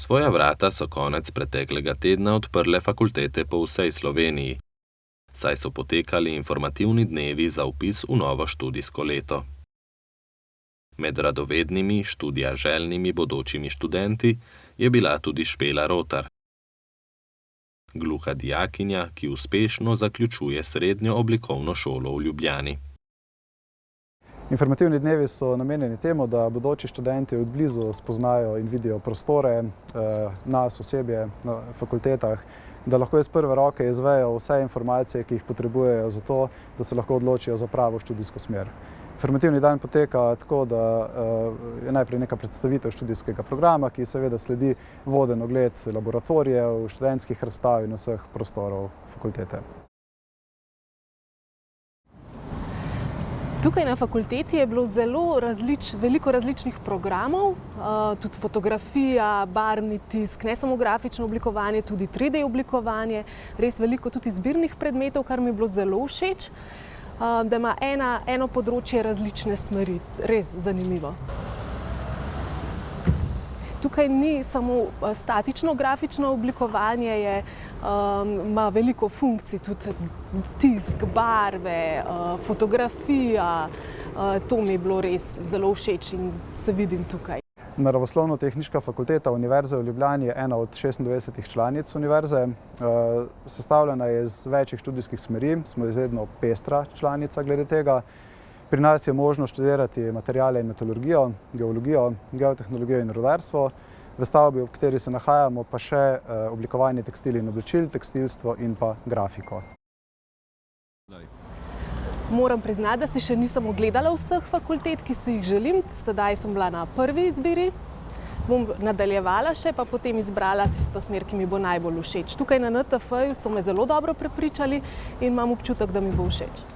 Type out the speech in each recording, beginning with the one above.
Svoja vrata so konec preteklega tedna odprle fakultete po vsej Sloveniji, saj so potekali informativni dnevi za vpis v novo študijsko leto. Med radovednimi, študija željnimi bodočimi študenti je bila tudi Špela Rotar, gluha dijakinja, ki uspešno zaključuje srednjo oblikovno šolo v Ljubljani. Informativni dnevi so namenjeni temu, da bodoči študenti od blizu spoznajo in vidijo prostore, nas, osebje na fakultetah, da lahko iz prve roke izvejo vse informacije, ki jih potrebujejo za to, da se lahko odločijo za pravo študijsko smer. Informativni dan poteka tako, da je najprej neka predstavitev študijskega programa, ki seveda sledi voden ogled laboratorijev, študentskih razstav in vseh prostorov fakultete. Tukaj na fakulteti je bilo veliko različnih programov, tudi fotografija, barvni tisk, ne samo grafično oblikovanje, tudi 3D oblikovanje, res veliko tudi zbirnih predmetov, kar mi je bilo zelo všeč, da ima eno področje različne smeri, res zanimivo. Tukaj ni samo statično grafično oblikovanje, ima veliko funkcij, tudi tisk, barve, fotografija. To mi je bilo res zelo všeč in se vidim tukaj. Naravoslovno-tehniška fakulteta Univerze v Ljubljani je ena od 26 članic univerze. Sestavljena je iz večjih študijskih smeri, smo izredno pestra članica glede tega. Pri nas je možno študirati materiale in metalurgijo, geologijo, geotehnologijo in rudarstvo. V stavbi, v kateri se nahajamo, pa še oblikovanje tekstil in oblačil, tekstilstvo in pa grafiko. Moram priznati, da si še nisem ogledala vseh fakultet, ki si jih želim. Sedaj sem bila na prvi izbiri. Bom nadaljevala še, pa potem izbrala tisto smer, ki mi bo najbolj všeč. Tukaj na NTF-ju so me zelo dobro prepričali in imam občutek, da mi bo všeč.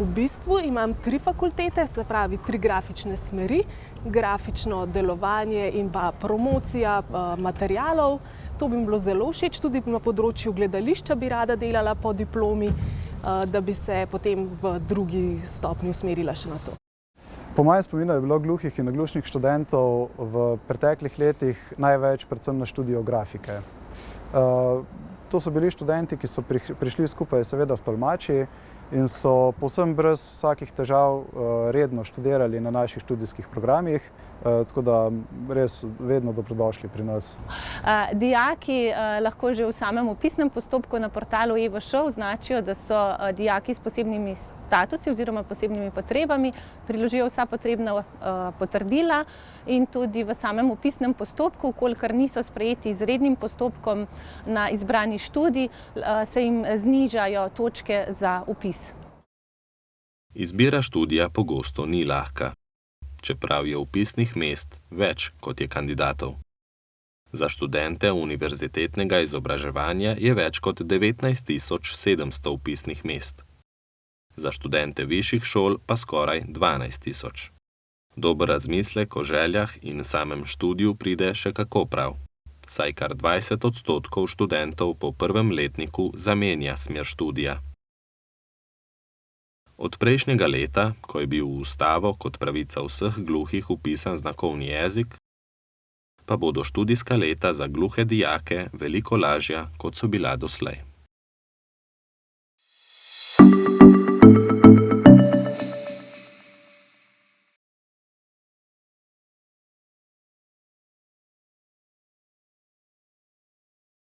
V bistvu imam 3 fakultete, se pravi 3 grafične smeri, grafično delovanje in pa promocija materialov. To bi mi bilo zelo všeč, tudi na področju gledališča bi rada delala po diplomi, da bi se potem v drugi stopnji usmerila še na to. Po mojem spominu je bilo gluhih in naglušnih študentov v preteklih letih največ predvsem na študijo grafike. To so bili študenti, ki so prišli skupaj seveda s tolmači in so povsem brez vsakih težav redno študirali na naših študijskih programih, tako da res vedno dobrodošli pri nas. Dijaki lahko že v samem vpisnem postopku na portalu EVŠ označijo, da so dijaki s posebnimi statusi oziroma posebnimi potrebami, priložijo vsa potrebna potrdila in tudi v samem vpisnem postopku, kolikor niso sprejeti izrednim postopkom na izbrani študij, se jim znižajo točke za vpis. Izbira študija pogosto ni lahka, čeprav je vpisnih mest več, kot je kandidatov. Za študente univerzitetnega izobraževanja je več kot 19.700 vpisnih mest. Za študente višjih šol pa skoraj 12.000. Dober razmislek o željah in samem študiju pride še kako prav, saj kar 20% študentov po prvem letniku zamenja smer študija. Od prejšnjega leta, ko je bil v ustavo kot pravica vseh gluhih vpisan znakovni jezik, pa bodo študijska leta za gluhe dijake veliko lažja, kot so bila doslej.